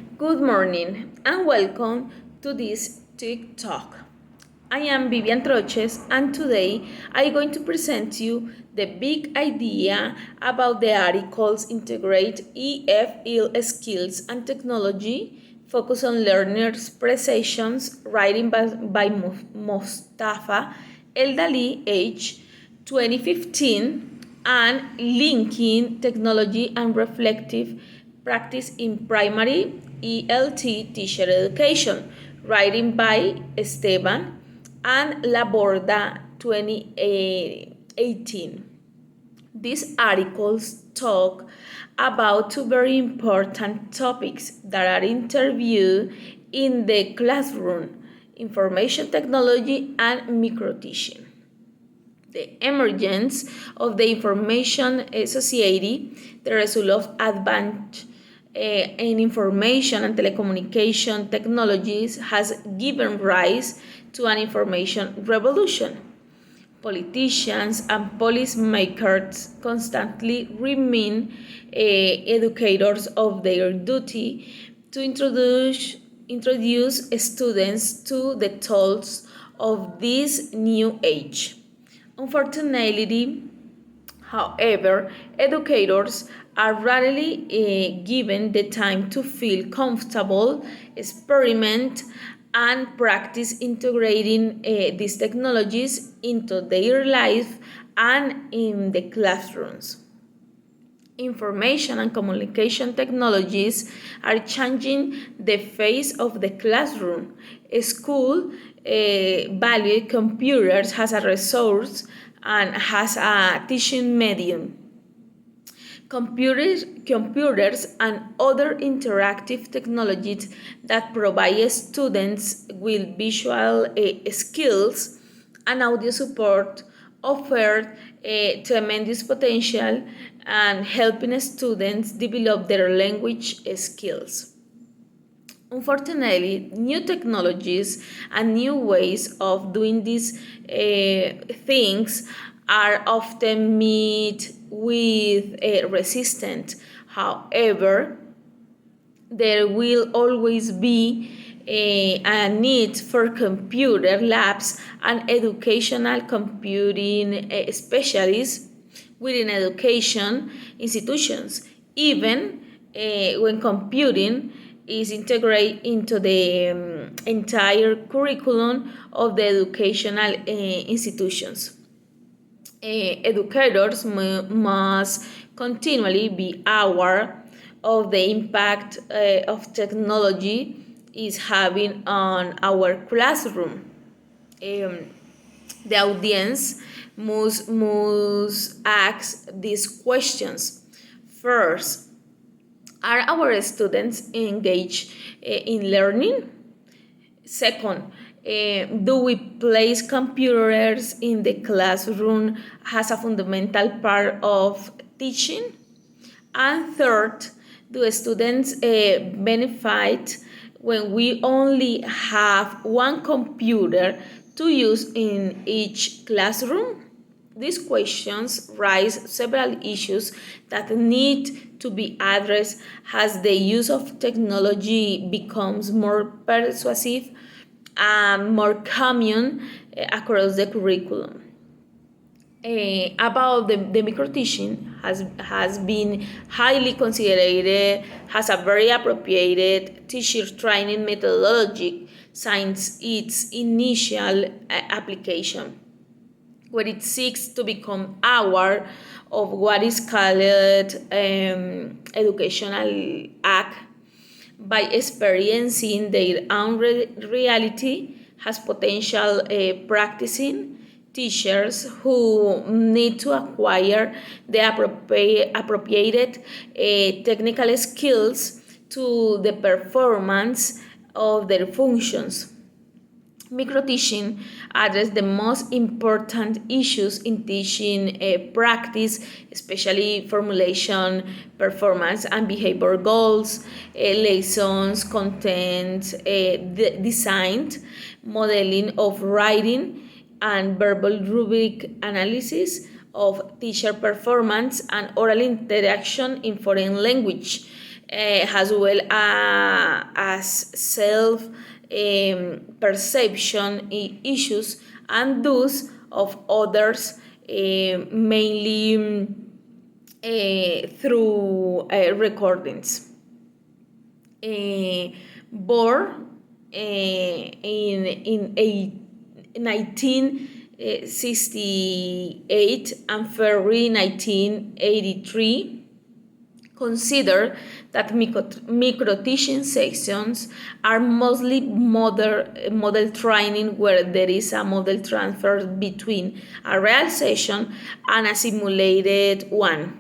Good morning and welcome to this TikTok. I am Vivian Troches and today I'm going to present you the big idea about the articles integrate EFL skills and technology, focus on learners' precisions, writing by Mostafa Eldali, age 2015, and linking technology and reflective practice in primary ELT teacher education, writing by Esteban and Laborda 2018. These articles talk about two very important topics that are interviewed in the classroom: information technology and micro teaching. The emergence of the information society, the result of advance in information and telecommunication technologies, has given rise to an information revolution. Politicians and policymakers constantly remind educators of their duty to introduce students to the tools of this new age. Unfortunately, however, educators are rarely given the time to feel comfortable, experiment, and practice integrating these technologies into their life and in the classrooms. Information and communication technologies are changing the face of the classroom. School value computers as a resource and has a teaching medium. Computers and other interactive technologies that provide students with visual skills and audio support offer tremendous potential and helping students develop their language skills. Unfortunately, new technologies and new ways of doing these things are often met with resistance. However, there will always be a need for computer labs and educational computing specialists within education institutions, even when computing is integrated into the entire curriculum of the educational institutions. Educators must continually be aware of the impact of technology is having on our classroom. Um, the audience must ask these questions. First, are our students engaged in learning? Second, do we place computers in the classroom as a fundamental part of teaching? And third, do students benefit when we only have one computer to use in each classroom? These questions raise several issues that need to be addressed as the use of technology becomes more persuasive and more common across the curriculum. About the micro teaching has been highly considered as a very appropriate teacher training methodology since its initial application, where it seeks to become aware of what is called educational act by experiencing their own reality, has potential practicing teachers who need to acquire the appropriate technical skills to the performance of their functions. Micro-teaching address the most important issues in teaching practice, especially formulation, performance, and behavior goals, lessons, content, designed, modeling of writing, and verbal rubric analysis of teacher performance and oral interaction in foreign language. as well as self perception issues and those of others, mainly through recordings. Born in 1968 and Ferry 1983, consider that micro-teaching sections are mostly model training where there is a model transfer between a real session and a simulated one.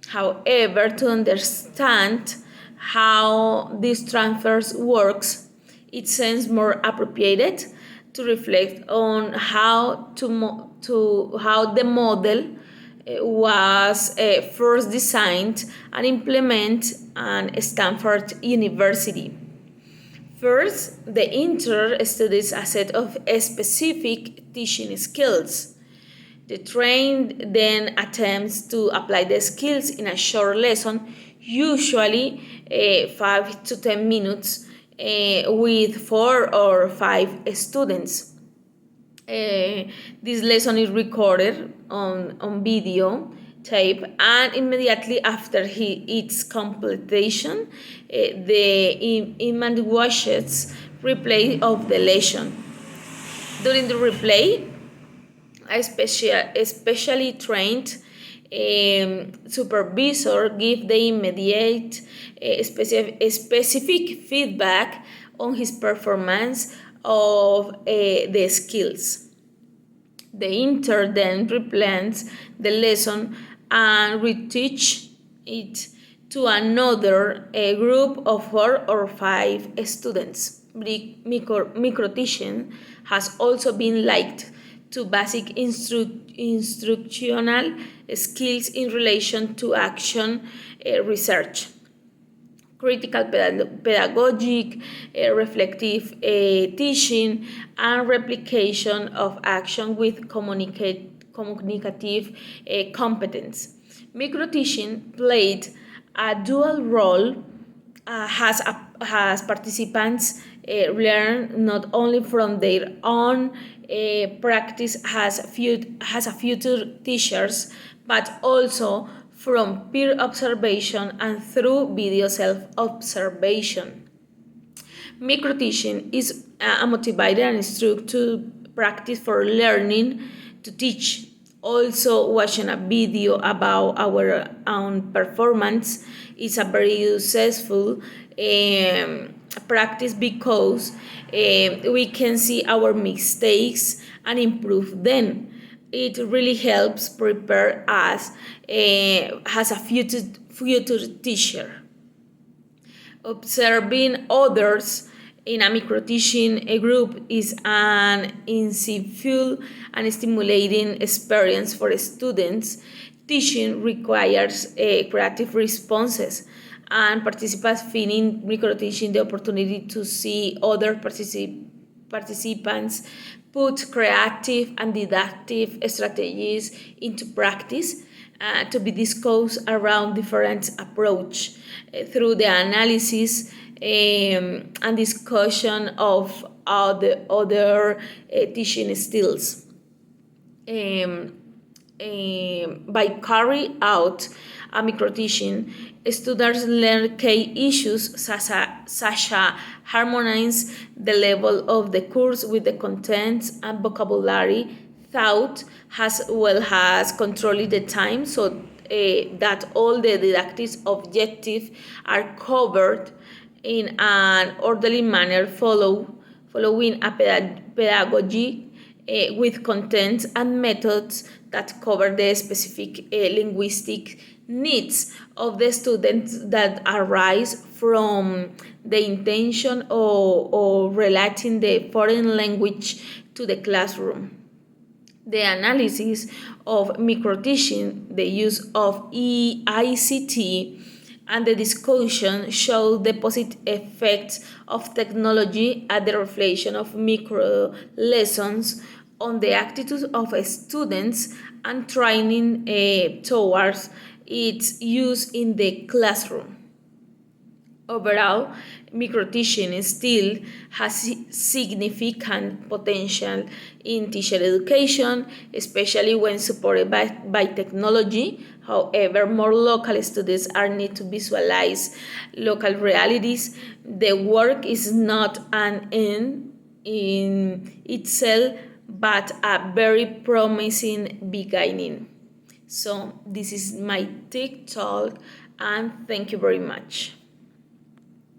However, to understand how these transfers works, it seems more appropriate to reflect on how how the model was first designed and implemented at Stanford University. First, the intern studies a set of specific teaching skills. The trained then attempts to apply the skills in a short lesson, usually 5 to 10 minutes, with 4 or 5 students. This lesson is recorded on video tape, and immediately after its completion, the image watches replay of the lesson. During the replay, a specially trained supervisor give the immediate specific feedback on his performance of the skills. The intern then replans the lesson and reteach it to another group of 4 or 5 students. Micro-teaching has also been linked to basic instructional skills in relation to action research, critical pedagogic, reflective teaching, and replication of action with communicative competence. Micro-teaching played a dual role as participants learn not only from their own practice as future teachers, but also from peer observation and through video self-observation. Micro-teaching is a motivated and structured practice for learning to teach. Also, watching a video about our own performance is a very successful practice because we can see our mistakes and improve them. It really helps prepare us as a future teacher. Observing others in a micro-teaching group is an insightful and stimulating experience for students. Teaching requires creative responses, and participants find micro-teaching the opportunity to see other participants put creative and didactic strategies into practice, to be discussed around different approach through the analysis and discussion of other teaching styles. By carrying out a micro-teaching, students learn key issues such as harmonize the level of the course with the contents and vocabulary, thought, as well as controlling the time so that all the didactic objectives are covered in an orderly manner, following a pedagogy with contents and methods that cover the specific linguistic needs of the students that arise from the intention or relating the foreign language to the classroom. The analysis of micro-teaching, the use of ICT, and the discussion show the positive effects of technology at the reflection of micro lessons on the attitudes of students and training towards its use in the classroom. Overall, microteaching still has significant potential in teacher education, especially when supported by technology. However, more local students are need to visualize local realities. The work is not an end in itself, but a very promising beginning. So this is my TikTok, and thank you very much.